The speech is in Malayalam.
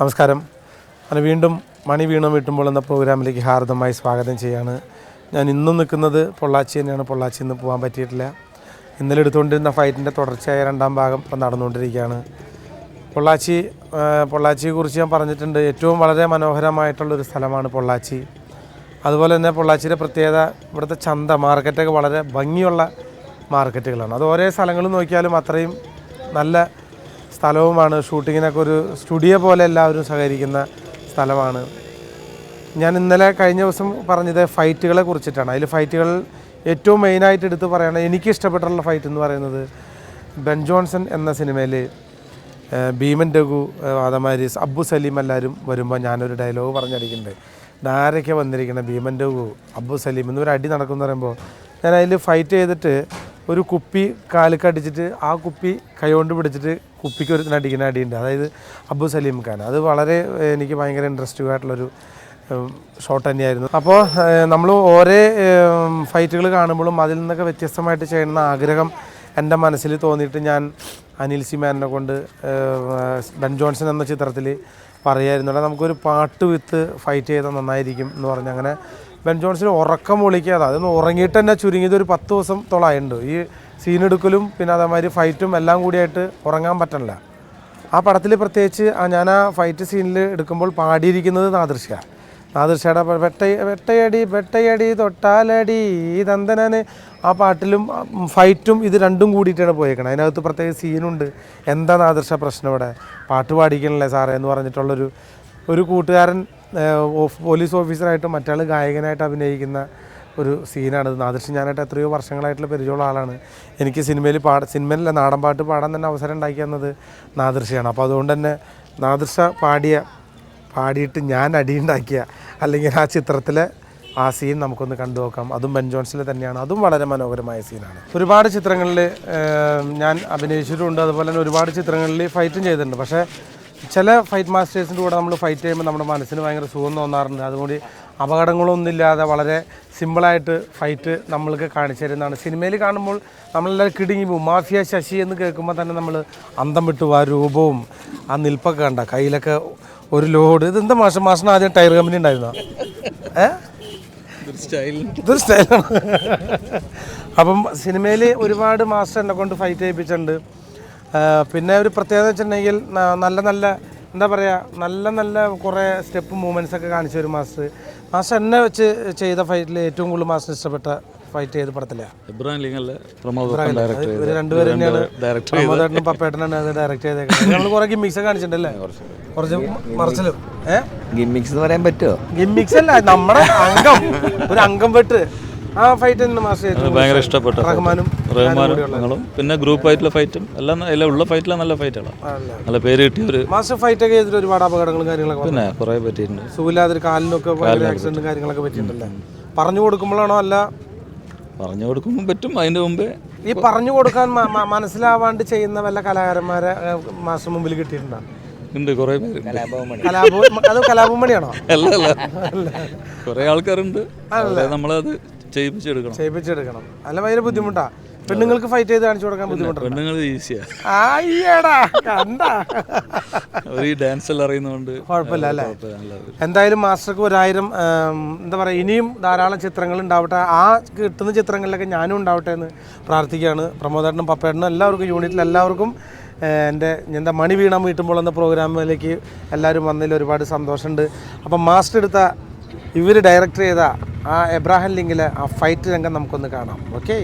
നമസ്കാരം. അങ്ങനെ വീണ്ടും മണി വീണും വീട്ടുമ്പോൾ എന്ന പ്രോഗ്രാമിലേക്ക് ഹാർദമായി സ്വാഗതം ചെയ്യാണ്. ഞാൻ ഇന്നും നിൽക്കുന്നത് പൊള്ളാച്ചി തന്നെയാണ്. പൊള്ളാച്ചിയിൽ നിന്ന് പോകാൻ പറ്റിയിട്ടില്ല. ഇന്നലെ എടുത്തുകൊണ്ടിരുന്ന ഫൈറ്റിൻ്റെ തുടർച്ചയായ രണ്ടാം ഭാഗം ഇപ്പം നടന്നുകൊണ്ടിരിക്കുകയാണ്. പൊള്ളാച്ചിയെക്കുറിച്ച് ഞാൻ പറഞ്ഞിട്ടുണ്ട്. ഏറ്റവും വളരെ മനോഹരമായിട്ടുള്ളൊരു സ്ഥലമാണ് പൊള്ളാച്ചി. അതുപോലെ തന്നെ പൊള്ളാച്ചിയുടെ പ്രത്യേകത ഇവിടുത്തെ ചന്ത മാർക്കറ്റൊക്കെ വളരെ ഭംഗിയുള്ള മാർക്കറ്റുകളാണ്. അത് ഓരോ സ്ഥലങ്ങളും നോക്കിയാലും അത്രയും നല്ല സ്ഥലവുമാണ്. ഷൂട്ടിങ്ങിനൊക്കെ ഒരു സ്റ്റുഡിയോ പോലെ എല്ലാവരും സഹകരിക്കുന്ന സ്ഥലമാണ്. ഞാൻ ഇന്നലെ കഴിഞ്ഞ ദിവസം പറഞ്ഞത് ഫൈറ്റുകളെ കുറിച്ചിട്ടാണ്. അതിൽ ഫൈറ്റുകൾ ഏറ്റവും മെയിനായിട്ട് എടുത്ത് പറയുന്നത് എനിക്ക് ഇഷ്ടപ്പെട്ടുള്ള ഫൈറ്റ് എന്ന് പറയുന്നത് ബെൻ ജോൺസൺ എന്ന സിനിമയിൽ ഭീമൻ രഘു അതേമാതിരി അബ്ബു സലീം എല്ലാവരും വരുമ്പോൾ ഞാനൊരു ഡയലോഗ് പറഞ്ഞടിക്കുന്നുണ്ട്. ആരൊക്കെ വന്നിരിക്കുന്നത് ഭീമൻ രഘു അബ്ബു സലീം എന്നൊരു അടി നടക്കുമെന്ന് പറയുമ്പോൾ ഞാൻ അതിൽ ഫൈറ്റ് ചെയ്തിട്ട് ഒരു കുപ്പി കാലിക്ക് അടിച്ചിട്ട് ആ കുപ്പി കൈകൊണ്ട് പിടിച്ചിട്ട് കുപ്പിക്ക് ഒരു അടിക്കുന്ന അടിയുണ്ട്. അതായത് അബ്ബു സലീം ഖാൻ. അത് വളരെ എനിക്ക് ഭയങ്കര ഇൻട്രസ്റ്റിംഗ് ആയിട്ടുള്ളൊരു ഷോട്ട് തന്നെയായിരുന്നു. അപ്പോൾ നമ്മൾ ഓരോ ഫൈറ്റുകൾ കാണുമ്പോഴും അതിൽ നിന്നൊക്കെ വ്യത്യസ്തമായിട്ട് ചെയ്യുന്ന ആഗ്രഹം എൻ്റെ മനസ്സിൽ തോന്നിയിട്ട് ഞാൻ അനിൽ സി മാനിനെ കൊണ്ട് ബെൻ ജോൺസൺ എന്ന ചിത്രത്തിൽ പറയായിരുന്നു, നമുക്കൊരു പാട്ട് വിത്ത് ഫൈറ്റ് ചെയ്താൽ നന്നായിരിക്കും എന്ന് പറഞ്ഞ് അങ്ങനെ ബെൻ ജോൺസൺ ഉറക്കം വിളിക്കാതെ അതൊന്ന് ഉറങ്ങിയിട്ട് തന്നെ ചുരുങ്ങിയത് ഒരു 10 ദിവസത്തോളമായിട്ടുണ്ട്. ഈ സീനെടുക്കലും പിന്നെ അതേമാതിരി ഫൈറ്റും എല്ലാം കൂടിയായിട്ട് ഉറങ്ങാൻ പറ്റണില്ല. ആ പടത്തിൽ പ്രത്യേകിച്ച് ഞാൻ ആ ഫൈറ്റ് സീനിൽ എടുക്കുമ്പോൾ പാടിയിരിക്കുന്നത് നാദൃശയുടെ വെട്ടയടി തൊട്ടാലടി തന്തനാന് ആ പാട്ടിലും ഫൈറ്റും ഇത് രണ്ടും കൂടിയിട്ടാണ് പോയേക്കണം. അതിനകത്ത് പ്രത്യേക സീനുണ്ട്. എന്താ നാദൃശ പ്രശ്നം ഇവിടെ പാട്ട് പാടിക്കണല്ലേ സാറേ എന്ന് പറഞ്ഞിട്ടുള്ളൊരു കൂട്ടുകാരൻ പോലീസ് ഓഫീസറായിട്ട് മറ്റാൾ ഗായകനായിട്ട് അഭിനയിക്കുന്ന ഒരു സീനാണിത്. നാദൃശ് ഞാനായിട്ട് എത്രയോ വർഷങ്ങളായിട്ടുള്ള പരിചയമുള്ള ആളാണ്. എനിക്ക് സിനിമയിലല്ല നാടൻ പാട്ട് പാടാൻ തന്നെ അവസരം ഉണ്ടാക്കി തന്നത് നാദൃശയാണ്. അപ്പോൾ അതുകൊണ്ട് തന്നെ നാദൃശ പാടിയിട്ട് ഞാൻ അടിയുണ്ടാക്കിയ അല്ലെങ്കിൽ ആ ചിത്രത്തിലെ ആ സീൻ നമുക്കൊന്ന് കണ്ടു നോക്കാം. അതും ബെൻ ജോൺസണിൽ തന്നെയാണ്. അതും വളരെ മനോഹരമായ സീനാണ്. ഒരുപാട് ചിത്രങ്ങളിൽ ഞാൻ അഭിനയിച്ചിട്ടുണ്ട്. അതുപോലെ തന്നെ ഒരുപാട് ചിത്രങ്ങളിൽ ഫൈറ്റും ചെയ്തിട്ടുണ്ട്. പക്ഷേ ചില ഫൈറ്റ് മാസ്റ്റേഴ്സിൻ്റെ കൂടെ നമ്മൾ ഫൈറ്റ് ചെയ്യുമ്പോൾ നമ്മുടെ മനസ്സിന് ഭയങ്കര സുഖം തോന്നാറുണ്ട്. അതുകൊണ്ട് അപകടങ്ങളൊന്നുമില്ലാതെ വളരെ സിമ്പിളായിട്ട് ഫൈറ്റ് നമ്മൾക്ക് കാണിച്ചു തരുന്നതാണ്. സിനിമയിൽ കാണുമ്പോൾ നമ്മളെല്ലാവരും കിടുങ്ങി പോകും. മാഫിയ ശശി എന്ന് കേൾക്കുമ്പോൾ തന്നെ നമ്മൾ അന്തം വിട്ടു. ആ രൂപവും ആ നിൽപ്പൊക്കെ കണ്ട കയ്യിലൊക്കെ ഒരു ലോഡ്. ഇതെന്താ മാഷിന് ആദ്യം ടയർ കമ്പനി ഉണ്ടായിരുന്നോ? ഇതൊരു സ്റ്റൈലാണ്. അപ്പം സിനിമയിൽ ഒരുപാട് മാസ്റ്റർ എന്നെ കൊണ്ട് ഫൈറ്റ് ചെയ്യിപ്പിച്ചിട്ടുണ്ട്. പിന്നെ ഒരു പ്രത്യേകത വെച്ചിട്ടുണ്ടെങ്കിൽ നല്ല കുറേ സ്റ്റെപ്പ് മൂവ്മെൻറ്റ്സൊക്കെ കാണിച്ച ഒരു മാസ്റ്റർ എന്നെ വെച്ച് ചെയ്ത ഫൈറ്റിൽ ഏറ്റവും കൂടുതൽ മാസ്റ്റർ ഇഷ്ടപ്പെട്ട ഫൈറ്റ് ചെയ്ത് പടത്തിലാണ് രണ്ടുപേരും തന്നെയാണ്. പ്രമോദേട്ടനും പപ്പേട്ടനാണ് അത് ഡയറക്റ്റ് ചെയ്തേക്കുന്നത്. നമ്മൾ കുറേ ഗിമ്മിക്സ് കാണിച്ചിട്ടുണ്ടല്ലേ? കുറച്ച് മറച്ചിലും ഗിമ്മിക്സ് എന്ന് പറയാൻ പറ്റുമോ? ഗിമ്മിക്സ് അല്ല, നമ്മുടെ ഒരു അംഗം വെട്ട് ആ ഫൈറ്റ് തന്നെ മാസ്റ്റർ ഭയങ്കര ഇഷ്ടപ്പെട്ടു. റഹ്മാനും പിന്നെ ഗ്രൂപ്പ് ആയിട്ടുള്ള ഫൈറ്റും എല്ലാം ഉള്ള ഫൈറ്റിലാണ്. നല്ല ഫൈറ്റുകളാണ്. നല്ല പേര് കിട്ടിയ ഒരു മാസ്റ്റർ ഫൈറ്റ് ഒക്കെ ചെയ്തിട്ട് ഒരുപാട് അപകടങ്ങളും കാര്യങ്ങളൊക്കെ പിന്നെ കുറേ പറ്റിയിട്ടുണ്ട്. സുഖമില്ലാതൊരു കാലിനൊക്കെ ആക്സിഡന്റും കാര്യങ്ങളൊക്കെ പറ്റിയിട്ടുണ്ടല്ലേ? പറഞ്ഞു കൊടുക്കുമ്പോഴാണോ അല്ല പറഞ്ഞു കൊടുക്കുമ്പോൾ പറ്റും? അതിന്റെ മുമ്പേ ഈ പറഞ്ഞു കൊടുക്കാൻ മനസ്സിലാവാണ്ട് ചെയ്യുന്ന വല്ല കലാകാരന്മാരെ മാസ്റ്റർ മുമ്പിൽ കിട്ടിയിട്ടുണ്ടോ? ഉണ്ട്, കുറേ പേര്. അത് കലാപമണിയാണോ? അല്ല, കുറേ ആൾക്കാരുണ്ട്. നമ്മളത് ചെയ്യിപ്പിച്ചെടുക്കണം. അല്ല ഭയങ്കര ബുദ്ധിമുട്ടാ. പെണ്ണുങ്ങൾക്ക് ഫൈറ്റ് ചെയ്ത് കാണിച്ചു കൊടുക്കാൻ ബുദ്ധിമുട്ടാണ്. പെണ്ണുങ്ങൾ ഈസിയാ. ഡാൻസ് എല്ലാം അറിയുന്നതുകൊണ്ട് കുഴപ്പമില്ല അല്ലേ? എന്തായാലും മാസ്റ്റർക്ക് 1000 എന്താ പറയുക, ഇനിയും ധാരാളം ചിത്രങ്ങൾ ഉണ്ടാവട്ടെ. ആ കിട്ടുന്ന ചിത്രങ്ങളിലൊക്കെ ഞാനും ഉണ്ടാവട്ടെ എന്ന് പ്രാർത്ഥിക്കുകയാണ്. പ്രമോദേട്ടനും പപ്പേട്ടനും എല്ലാവർക്കും യൂണിറ്റിൽ എല്ലാവർക്കും എൻ്റെ മണി വീണാൻ വീട്ടുമ്പോൾ എന്ന പ്രോഗ്രാമിലേക്ക് എല്ലാവരും വന്നതിൽ ഒരുപാട് സന്തോഷമുണ്ട്. അപ്പം മാസ്റ്റർ എടുത്ത ഇവർ ഡയറക്റ്റ് ചെയ്ത ആ എബ്രാഹിം ലിങ്കിലെ ആ ഫൈറ്റ് രംഗം നമുക്കൊന്ന് കാണാം. ഓക്കെ.